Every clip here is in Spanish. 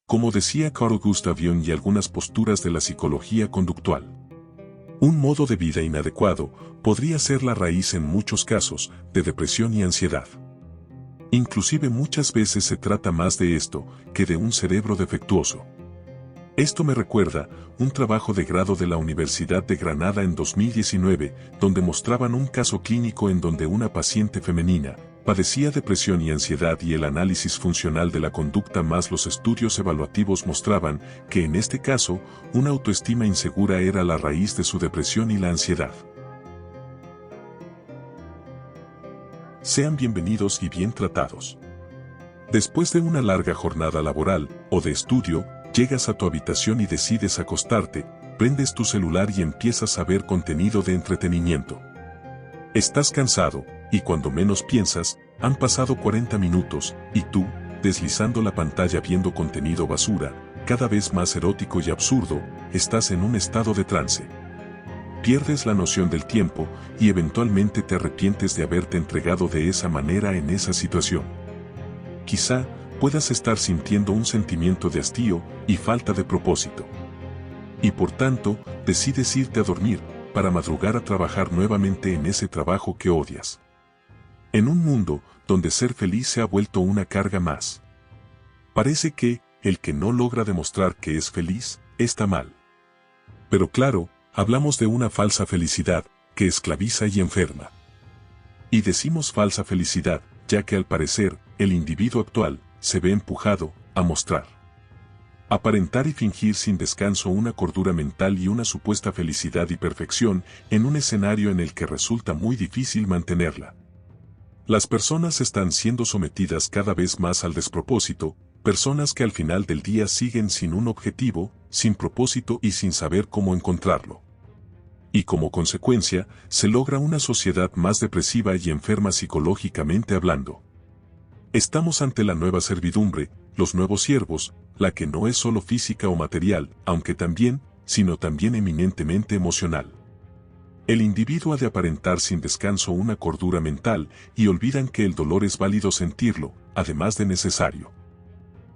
como decía Carl Gustav Jung, y algunas posturas de la psicología conductual. Un modo de vida inadecuado podría ser la raíz en muchos casos de depresión y ansiedad. Inclusive muchas veces se trata más de esto que de un cerebro defectuoso. Esto me recuerda un trabajo de grado de la Universidad de Granada en 2019, donde mostraban un caso clínico en donde una paciente femenina padecía depresión y ansiedad, y el análisis funcional de la conducta más los estudios evaluativos mostraban que en este caso, una autoestima insegura era la raíz de su depresión y la ansiedad. Sean bienvenidos y bien tratados. Después de una larga jornada laboral o de estudio, llegas a tu habitación y decides acostarte, prendes tu celular y empiezas a ver contenido de entretenimiento. Estás cansado, y cuando menos piensas, han pasado 40 minutos, y tú, deslizando la pantalla viendo contenido basura, cada vez más erótico y absurdo, estás en un estado de trance. Pierdes la noción del tiempo, y eventualmente te arrepientes de haberte entregado de esa manera en esa situación. Quizá puedas estar sintiendo un sentimiento de hastío y falta de propósito. Y por tanto, decides irte a dormir, para madrugar a trabajar nuevamente en ese trabajo que odias. En un mundo donde ser feliz se ha vuelto una carga más. Parece que, el que no logra demostrar que es feliz, está mal. Pero claro, hablamos de una falsa felicidad, que esclaviza y enferma. Y decimos falsa felicidad, ya que al parecer, el individuo actual, se ve empujado a mostrar, aparentar y fingir sin descanso una cordura mental y una supuesta felicidad y perfección en un escenario en el que resulta muy difícil mantenerla. Las personas están siendo sometidas cada vez más al despropósito, personas que al final del día siguen sin un objetivo, sin propósito y sin saber cómo encontrarlo. Y como consecuencia, se logra una sociedad más depresiva y enferma psicológicamente hablando. Estamos ante la nueva servidumbre, los nuevos siervos, la que no es solo física o material, aunque también, sino también eminentemente emocional. El individuo ha de aparentar sin descanso una cordura mental, y olvidan que el dolor es válido sentirlo, además de necesario.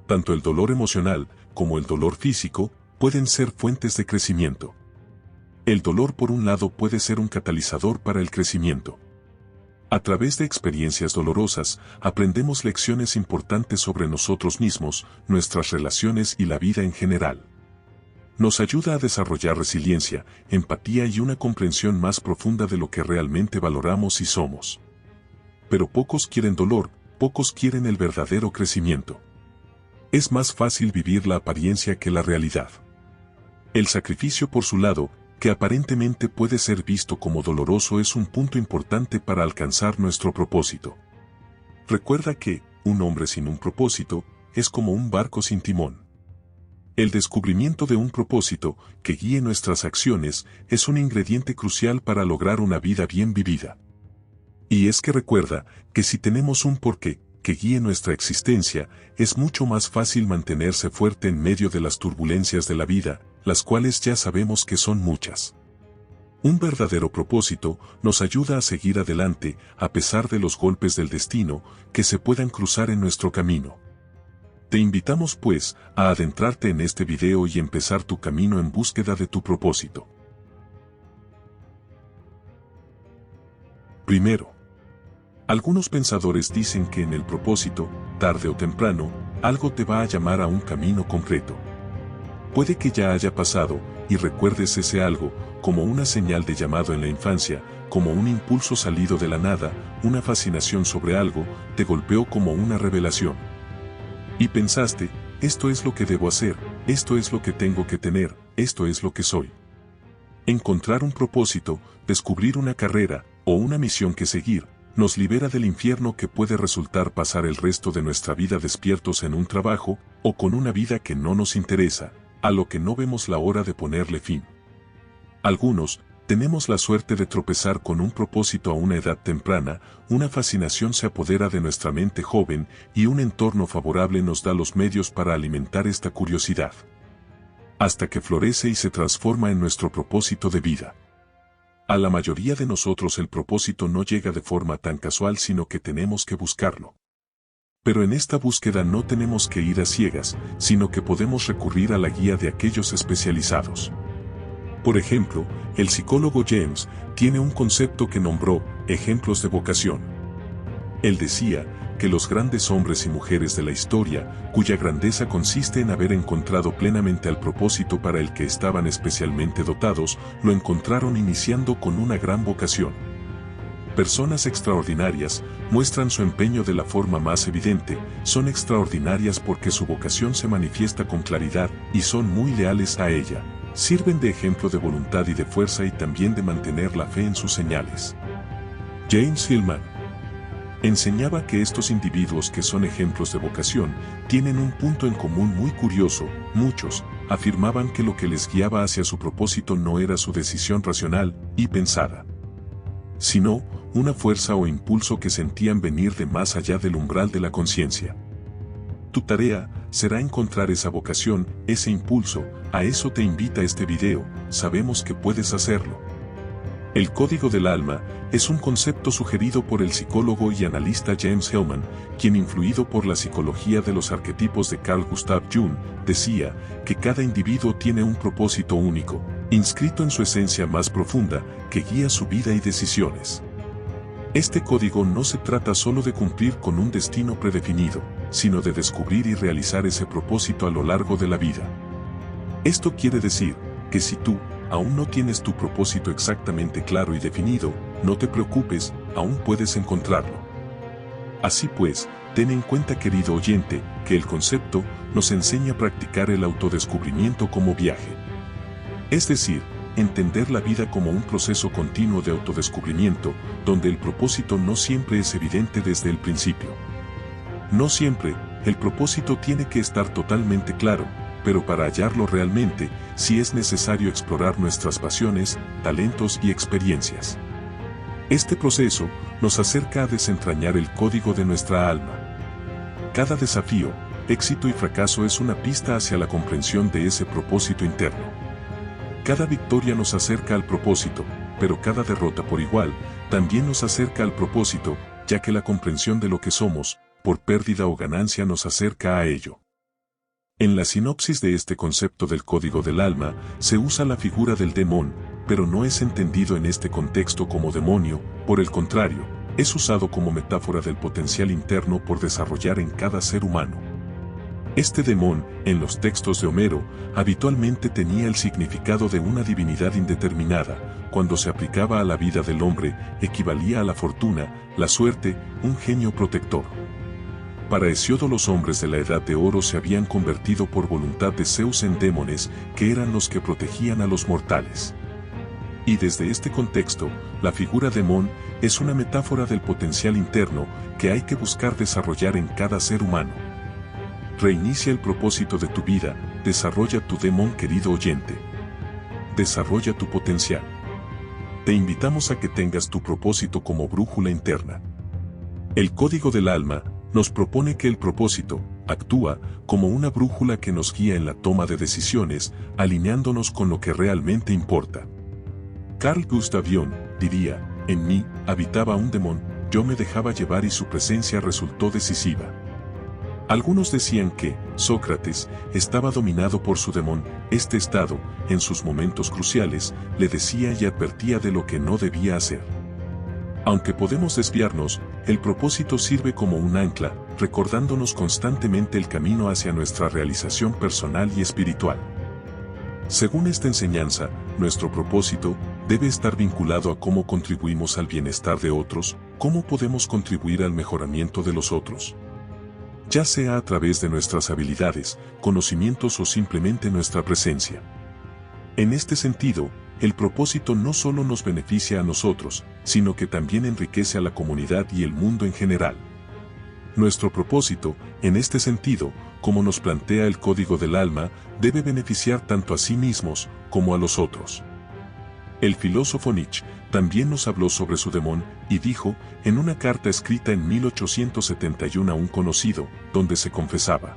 Tanto el dolor emocional, como el dolor físico, pueden ser fuentes de crecimiento. El dolor por un lado puede ser un catalizador para el crecimiento. A través de experiencias dolorosas, aprendemos lecciones importantes sobre nosotros mismos, nuestras relaciones y la vida en general. Nos ayuda a desarrollar resiliencia, empatía y una comprensión más profunda de lo que realmente valoramos y somos. Pero pocos quieren dolor, pocos quieren el verdadero crecimiento. Es más fácil vivir la apariencia que la realidad. El sacrificio por su lado, que aparentemente puede ser visto como doloroso, es un punto importante para alcanzar nuestro propósito. Recuerda que, un hombre sin un propósito, es como un barco sin timón. El descubrimiento de un propósito, que guíe nuestras acciones, es un ingrediente crucial para lograr una vida bien vivida. Y es que recuerda, que si tenemos un porqué, que guíe nuestra existencia, es mucho más fácil mantenerse fuerte en medio de las turbulencias de la vida, las cuales ya sabemos que son muchas. Un verdadero propósito nos ayuda a seguir adelante a pesar de los golpes del destino que se puedan cruzar en nuestro camino. Te invitamos pues a adentrarte en este video y empezar tu camino en búsqueda de tu propósito. Primero, algunos pensadores dicen que en el propósito, tarde o temprano, algo te va a llamar a un camino concreto. Puede que ya haya pasado, y recuerdes ese algo, como una señal de llamado en la infancia, como un impulso salido de la nada, una fascinación sobre algo, te golpeó como una revelación. Y pensaste, esto es lo que debo hacer, esto es lo que tengo que tener, esto es lo que soy. Encontrar un propósito, descubrir una carrera, o una misión que seguir, nos libera del infierno que puede resultar pasar el resto de nuestra vida despiertos en un trabajo, o con una vida que no nos interesa, a lo que no vemos la hora de ponerle fin. Algunos, tenemos la suerte de tropezar con un propósito a una edad temprana, una fascinación se apodera de nuestra mente joven, y un entorno favorable nos da los medios para alimentar esta curiosidad. Hasta que florece y se transforma en nuestro propósito de vida. A la mayoría de nosotros el propósito no llega de forma tan casual, sino que tenemos que buscarlo. Pero en esta búsqueda no tenemos que ir a ciegas, sino que podemos recurrir a la guía de aquellos especializados. Por ejemplo, el psicólogo James tiene un concepto que nombró ejemplos de vocación. Él decía que los grandes hombres y mujeres de la historia, cuya grandeza consiste en haber encontrado plenamente al propósito para el que estaban especialmente dotados, lo encontraron iniciando con una gran vocación. Personas extraordinarias muestran su empeño de la forma más evidente, son extraordinarias porque su vocación se manifiesta con claridad y son muy leales a ella. Sirven de ejemplo de voluntad y de fuerza y también de mantener la fe en sus señales. James Hillman enseñaba que estos individuos que son ejemplos de vocación tienen un punto en común muy curioso. Muchos afirmaban que lo que les guiaba hacia su propósito no era su decisión racional y pensada, sino una fuerza o impulso que sentían venir de más allá del umbral de la conciencia. Tu tarea será encontrar esa vocación, ese impulso. A eso te invita este video. Sabemos que puedes hacerlo. El código del alma es un concepto sugerido por el psicólogo y analista James Hillman, quien, influido por la psicología de los arquetipos de Carl Gustav Jung, decía que cada individuo tiene un propósito único, inscrito en su esencia más profunda, que guía su vida y decisiones. Este código no se trata solo de cumplir con un destino predefinido, sino de descubrir y realizar ese propósito a lo largo de la vida. Esto quiere decir que si tú aún no tienes tu propósito exactamente claro y definido, no te preocupes, aún puedes encontrarlo. Así pues, ten en cuenta, querido oyente, que el concepto nos enseña a practicar el autodescubrimiento como viaje. Es decir, entender la vida como un proceso continuo de autodescubrimiento, donde el propósito no siempre es evidente desde el principio. No siempre, el propósito tiene que estar totalmente claro, pero para hallarlo realmente, sí es necesario explorar nuestras pasiones, talentos y experiencias. Este proceso nos acerca a desentrañar el código de nuestra alma. Cada desafío, éxito y fracaso es una pista hacia la comprensión de ese propósito interno. Cada victoria nos acerca al propósito, pero cada derrota por igual, también nos acerca al propósito, ya que la comprensión de lo que somos, por pérdida o ganancia, nos acerca a ello. En la sinopsis de este concepto del código del alma, se usa la figura del demonio, pero no es entendido en este contexto como demonio, por el contrario, es usado como metáfora del potencial interno por desarrollar en cada ser humano. Este demonio, en los textos de Homero, habitualmente tenía el significado de una divinidad indeterminada. Cuando se aplicaba a la vida del hombre, equivalía a la fortuna, la suerte, un genio protector. Para Hesíodo, los hombres de la Edad de Oro se habían convertido por voluntad de Zeus en demones, que eran los que protegían a los mortales. Y desde este contexto, la figura demon es una metáfora del potencial interno que hay que buscar desarrollar en cada ser humano. Reinicia el propósito de tu vida, desarrolla tu demon, querido oyente. Desarrolla tu potencial. Te invitamos a que tengas tu propósito como brújula interna. El código del alma nos propone que el propósito actúa como una brújula que nos guía en la toma de decisiones, alineándonos con lo que realmente importa. Carl Gustav Jung diría: en mí habitaba un demonio, yo me dejaba llevar y su presencia resultó decisiva. Algunos decían que Sócrates estaba dominado por su demonio. Este estado, en sus momentos cruciales, le decía y advertía de lo que no debía hacer. Aunque podemos desviarnos, el propósito sirve como un ancla, recordándonos constantemente el camino hacia nuestra realización personal y espiritual. Según esta enseñanza, nuestro propósito debe estar vinculado a cómo contribuimos al bienestar de otros, cómo podemos contribuir al mejoramiento de los otros, ya sea a través de nuestras habilidades, conocimientos o simplemente nuestra presencia. En este sentido, el propósito no solo nos beneficia a nosotros, sino que también enriquece a la comunidad y el mundo en general. Nuestro propósito, en este sentido, como nos plantea el código del alma, debe beneficiar tanto a sí mismos como a los otros. El filósofo Nietzsche también nos habló sobre su demonio y dijo, en una carta escrita en 1871 a un conocido, donde se confesaba: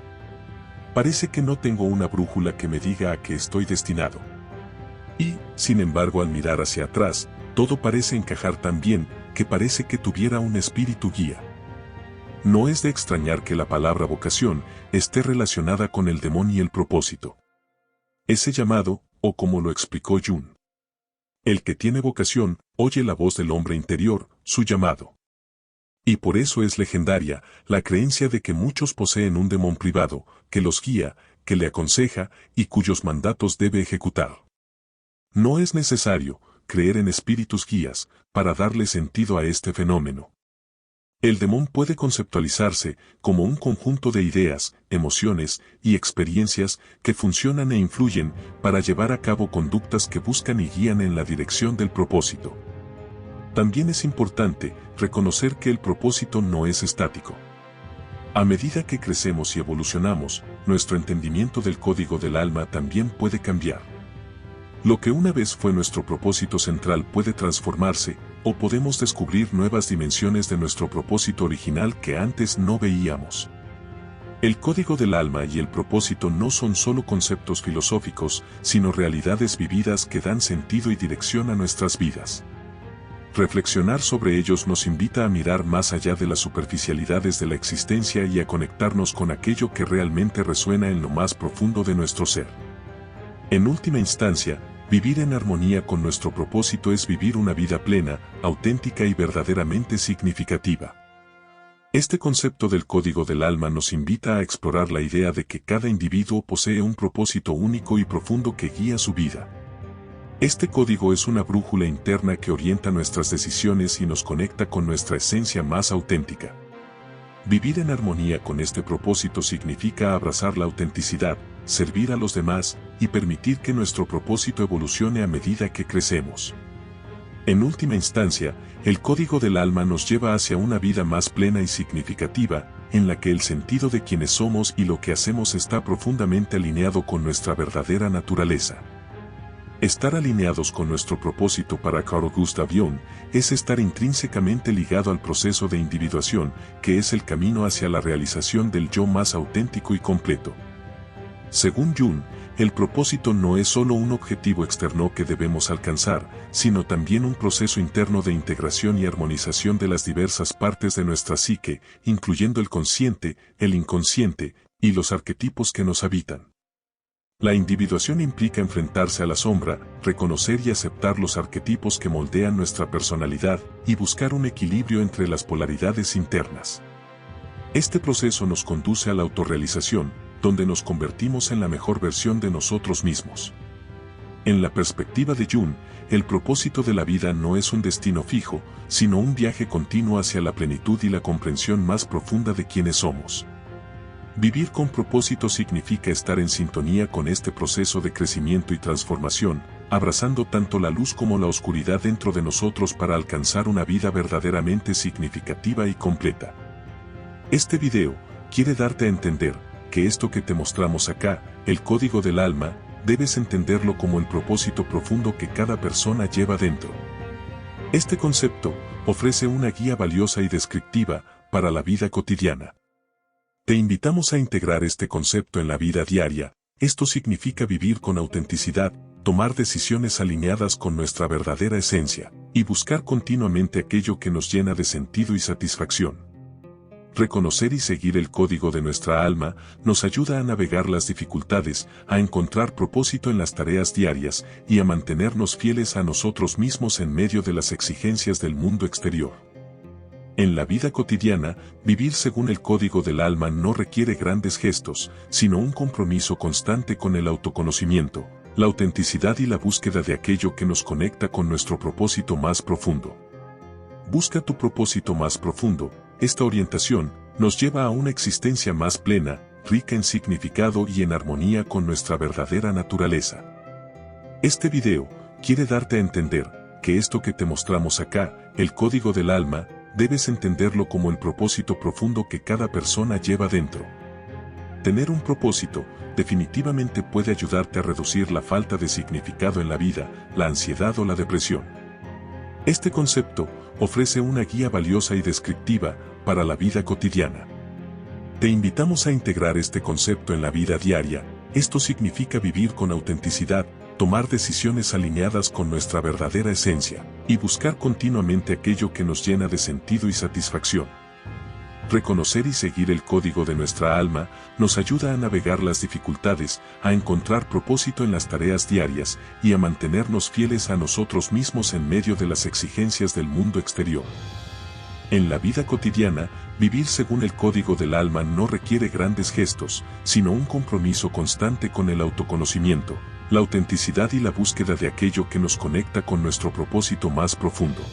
parece que no tengo una brújula que me diga a qué estoy destinado. Y, sin embargo, al mirar hacia atrás, todo parece encajar tan bien, que parece que tuviera un espíritu guía. No es de extrañar que la palabra vocación esté relacionada con el demonio y el propósito. Ese llamado, o como lo explicó Jung, el que tiene vocación, oye la voz del hombre interior, su llamado. Y por eso es legendaria la creencia de que muchos poseen un demonio privado, que los guía, que le aconseja y cuyos mandatos debe ejecutar. No es necesario creer en espíritus guías para darle sentido a este fenómeno. El demonio puede conceptualizarse como un conjunto de ideas, emociones y experiencias que funcionan e influyen para llevar a cabo conductas que buscan y guían en la dirección del propósito. También es importante reconocer que el propósito no es estático. A medida que crecemos y evolucionamos, nuestro entendimiento del código del alma también puede cambiar. Lo que una vez fue nuestro propósito central puede transformarse, o podemos descubrir nuevas dimensiones de nuestro propósito original que antes no veíamos. El código del alma y el propósito no son solo conceptos filosóficos, sino realidades vividas que dan sentido y dirección a nuestras vidas. Reflexionar sobre ellos nos invita a mirar más allá de las superficialidades de la existencia y a conectarnos con aquello que realmente resuena en lo más profundo de nuestro ser. En última instancia, vivir en armonía con nuestro propósito es vivir una vida plena, auténtica y verdaderamente significativa. Este concepto del código del alma nos invita a explorar la idea de que cada individuo posee un propósito único y profundo que guía su vida. Este código es una brújula interna que orienta nuestras decisiones y nos conecta con nuestra esencia más auténtica. Vivir en armonía con este propósito significa abrazar la autenticidad, servir a los demás y permitir que nuestro propósito evolucione a medida que crecemos. En última instancia, el código del alma nos lleva hacia una vida más plena y significativa, en la que el sentido de quienes somos y lo que hacemos está profundamente alineado con nuestra verdadera naturaleza. Estar alineados con nuestro propósito para Carl Gustav Jung es estar intrínsecamente ligado al proceso de individuación, que es el camino hacia la realización del yo más auténtico y completo. Según Jung, el propósito no es solo un objetivo externo que debemos alcanzar, sino también un proceso interno de integración y armonización de las diversas partes de nuestra psique, incluyendo el consciente, el inconsciente y los arquetipos que nos habitan. La individuación implica enfrentarse a la sombra, reconocer y aceptar los arquetipos que moldean nuestra personalidad y buscar un equilibrio entre las polaridades internas. Este proceso nos conduce a la autorrealización, donde nos convertimos en la mejor versión de nosotros mismos. En la perspectiva de Jung, el propósito de la vida no es un destino fijo, sino un viaje continuo hacia la plenitud y la comprensión más profunda de quienes somos. Vivir con propósito significa estar en sintonía con este proceso de crecimiento y transformación, abrazando tanto la luz como la oscuridad dentro de nosotros para alcanzar una vida verdaderamente significativa y completa. Este video quiere darte a entender que esto que te mostramos acá, el código del alma, debes entenderlo como el propósito profundo que cada persona lleva dentro. Este concepto ofrece una guía valiosa y descriptiva para la vida cotidiana. Te invitamos a integrar este concepto en la vida diaria. Esto significa vivir con autenticidad, tomar decisiones alineadas con nuestra verdadera esencia, y buscar continuamente aquello que nos llena de sentido y satisfacción. Reconocer y seguir el código de nuestra alma nos ayuda a navegar las dificultades, a encontrar propósito en las tareas diarias y a mantenernos fieles a nosotros mismos en medio de las exigencias del mundo exterior. En la vida cotidiana, vivir según el código del alma no requiere grandes gestos, sino un compromiso constante con el autoconocimiento, la autenticidad y la búsqueda de aquello que nos conecta con nuestro propósito más profundo. Busca tu propósito más profundo. Esta orientación nos lleva a una existencia más plena, rica en significado y en armonía con nuestra verdadera naturaleza. Este video quiere darte a entender que esto que te mostramos acá, el código del alma, debes entenderlo como el propósito profundo que cada persona lleva dentro. Tener un propósito definitivamente puede ayudarte a reducir la falta de significado en la vida, la ansiedad o la depresión. Este concepto ofrece una guía valiosa y descriptiva para la vida cotidiana. Te invitamos a integrar este concepto en la vida diaria. Esto significa vivir con autenticidad, tomar decisiones alineadas con nuestra verdadera esencia, y buscar continuamente aquello que nos llena de sentido y satisfacción. Reconocer y seguir el código de nuestra alma nos ayuda a navegar las dificultades, a encontrar propósito en las tareas diarias y a mantenernos fieles a nosotros mismos en medio de las exigencias del mundo exterior. En la vida cotidiana, vivir según el código del alma no requiere grandes gestos, sino un compromiso constante con el autoconocimiento, la autenticidad y la búsqueda de aquello que nos conecta con nuestro propósito más profundo.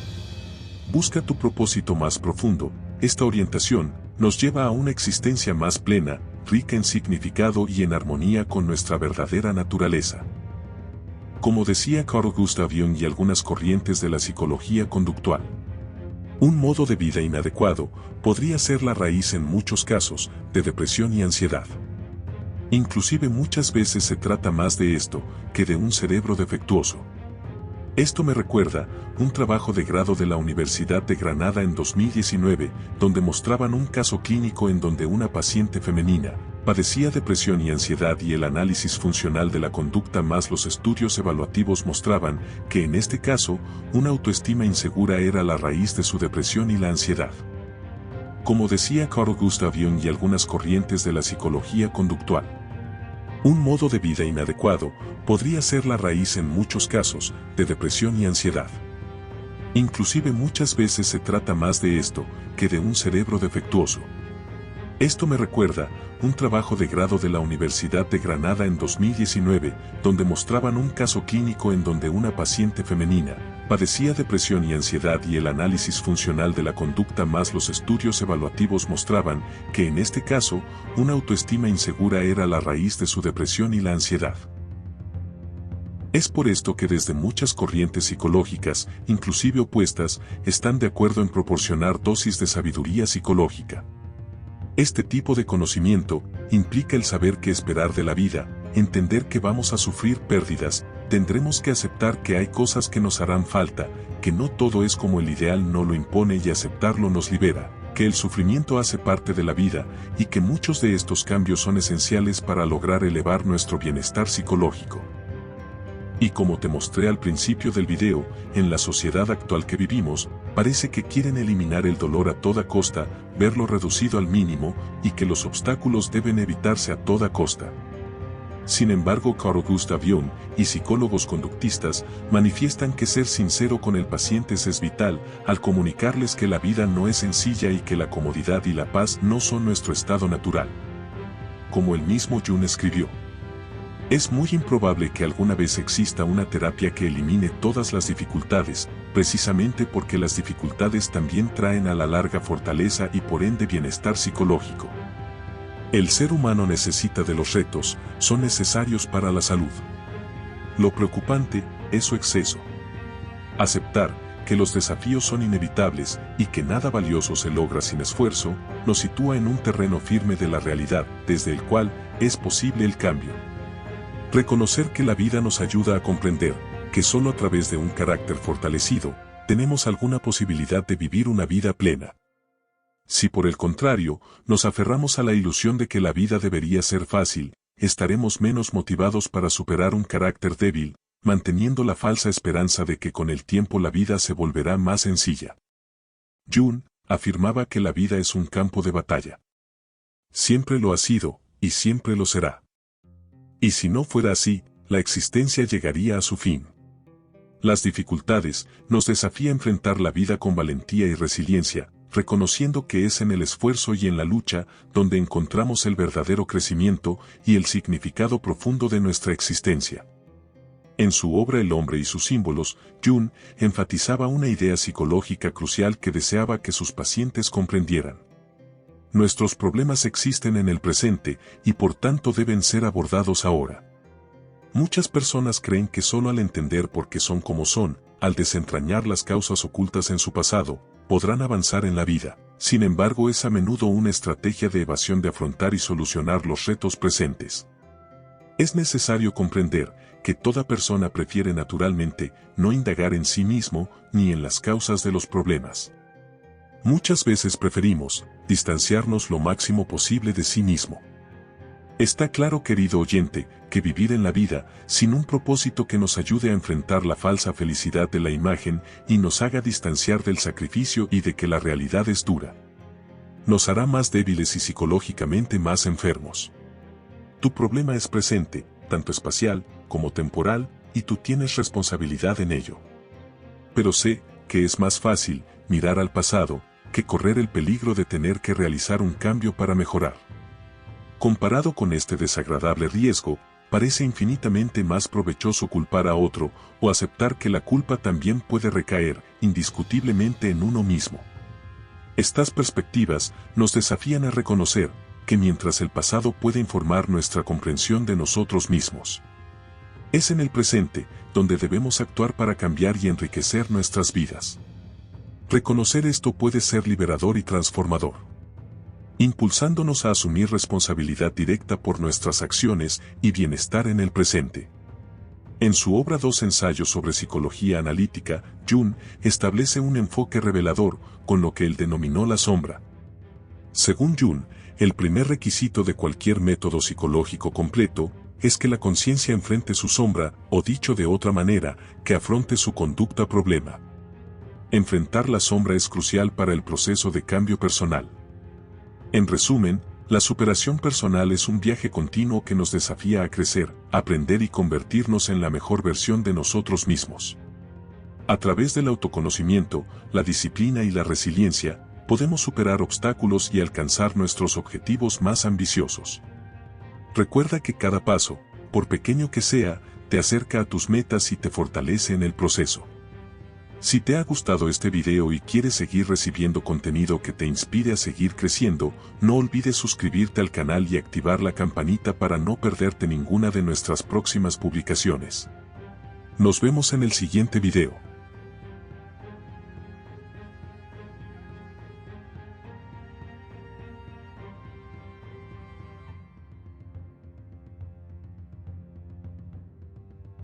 Busca tu propósito más profundo. Esta orientación nos lleva a una existencia más plena, rica en significado y en armonía con nuestra verdadera naturaleza. Como decía Carl Gustav Jung y algunas corrientes de la psicología conductual, un modo de vida inadecuado podría ser la raíz en muchos casos de depresión y ansiedad. Inclusive muchas veces se trata más de esto que de un cerebro defectuoso. Esto me recuerda un trabajo de grado de la Universidad de Granada en 2019, donde mostraban un caso clínico en donde una paciente femenina padecía depresión y ansiedad y el análisis funcional de la conducta más los estudios evaluativos mostraban que en este caso, una autoestima insegura era la raíz de su depresión y la ansiedad. Como decía Carl Gustav Jung y algunas corrientes de la psicología conductual, un modo de vida inadecuado podría ser la raíz en muchos casos de depresión y ansiedad. Inclusive muchas veces se trata más de esto que de un cerebro defectuoso. Esto me recuerda un trabajo de grado de la Universidad de Granada en 2019, donde mostraban un caso clínico en donde una paciente femenina padecía depresión y ansiedad y el análisis funcional de la conducta más los estudios evaluativos mostraban que en este caso, una autoestima insegura era la raíz de su depresión y la ansiedad. Es por esto que desde muchas corrientes psicológicas, inclusive opuestas, están de acuerdo en proporcionar dosis de sabiduría psicológica. Este tipo de conocimiento implica el saber qué esperar de la vida, entender que vamos a sufrir pérdidas, tendremos que aceptar que hay cosas que nos harán falta, que no todo es como el ideal no lo impone y aceptarlo nos libera, que el sufrimiento hace parte de la vida y que muchos de estos cambios son esenciales para lograr elevar nuestro bienestar psicológico. Y como te mostré al principio del video, en la sociedad actual que vivimos, parece que quieren eliminar el dolor a toda costa, verlo reducido al mínimo, y que los obstáculos deben evitarse a toda costa. Sin embargo, Carl Gustav Jung y psicólogos conductistas manifiestan que ser sincero con el paciente es vital, al comunicarles que la vida no es sencilla y que la comodidad y la paz no son nuestro estado natural. Como el mismo Jung escribió, es muy improbable que alguna vez exista una terapia que elimine todas las dificultades, precisamente porque las dificultades también traen a la larga fortaleza y por ende bienestar psicológico. El ser humano necesita de los retos, son necesarios para la salud. Lo preocupante es su exceso. Aceptar que los desafíos son inevitables y que nada valioso se logra sin esfuerzo, nos sitúa en un terreno firme de la realidad, desde el cual es posible el cambio. Reconocer que la vida nos ayuda a comprender que solo a través de un carácter fortalecido, tenemos alguna posibilidad de vivir una vida plena. Si por el contrario, nos aferramos a la ilusión de que la vida debería ser fácil, estaremos menos motivados para superar un carácter débil, manteniendo la falsa esperanza de que con el tiempo la vida se volverá más sencilla. Jung afirmaba que la vida es un campo de batalla. Siempre lo ha sido, y siempre lo será. Y si no fuera así, la existencia llegaría a su fin. Las dificultades nos desafía a enfrentar la vida con valentía y resiliencia, reconociendo que es en el esfuerzo y en la lucha donde encontramos el verdadero crecimiento y el significado profundo de nuestra existencia. En su obra El hombre y sus símbolos, Jung enfatizaba una idea psicológica crucial que deseaba que sus pacientes comprendieran. Nuestros problemas existen en el presente y por tanto deben ser abordados ahora. Muchas personas creen que solo al entender por qué son como son, al desentrañar las causas ocultas en su pasado, podrán avanzar en la vida. Sin embargo, es a menudo una estrategia de evasión de afrontar y solucionar los retos presentes. Es necesario comprender que toda persona prefiere naturalmente no indagar en sí mismo ni en las causas de los problemas. Muchas veces preferimos distanciarnos lo máximo posible de sí mismo. Está claro, querido oyente, que vivir en la vida sin un propósito que nos ayude a enfrentar la falsa felicidad de la imagen y nos haga distanciar del sacrificio y de que la realidad es dura. nos hará más débiles y psicológicamente más enfermos. Tu problema es presente, tanto espacial como temporal, y tú tienes responsabilidad en ello. Pero sé que es más fácil mirar al pasado que correr el peligro de tener que realizar un cambio para mejorar. Comparado con este desagradable riesgo, parece infinitamente más provechoso culpar a otro o aceptar que la culpa también puede recaer indiscutiblemente en uno mismo. Estas perspectivas nos desafían a reconocer que mientras el pasado puede informar nuestra comprensión de nosotros mismos, es en el presente donde debemos actuar para cambiar y enriquecer nuestras vidas. Reconocer esto puede ser liberador y transformador, impulsándonos a asumir responsabilidad directa por nuestras acciones y bienestar en el presente. En su obra Dos ensayos sobre psicología analítica, Jung establece un enfoque revelador con lo que él denominó la sombra. Según Jung, el primer requisito de cualquier método psicológico completo es que la conciencia enfrente su sombra, o dicho de otra manera, que afronte su conducta problema. Enfrentar la sombra es crucial para el proceso de cambio personal. En resumen, la superación personal es un viaje continuo que nos desafía a crecer, aprender y convertirnos en la mejor versión de nosotros mismos. A través del autoconocimiento, la disciplina y la resiliencia, podemos superar obstáculos y alcanzar nuestros objetivos más ambiciosos. Recuerda que cada paso, por pequeño que sea, te acerca a tus metas y te fortalece en el proceso. Si te ha gustado este video y quieres seguir recibiendo contenido que te inspire a seguir creciendo, no olvides suscribirte al canal y activar la campanita para no perderte ninguna de nuestras próximas publicaciones. Nos vemos en el siguiente video.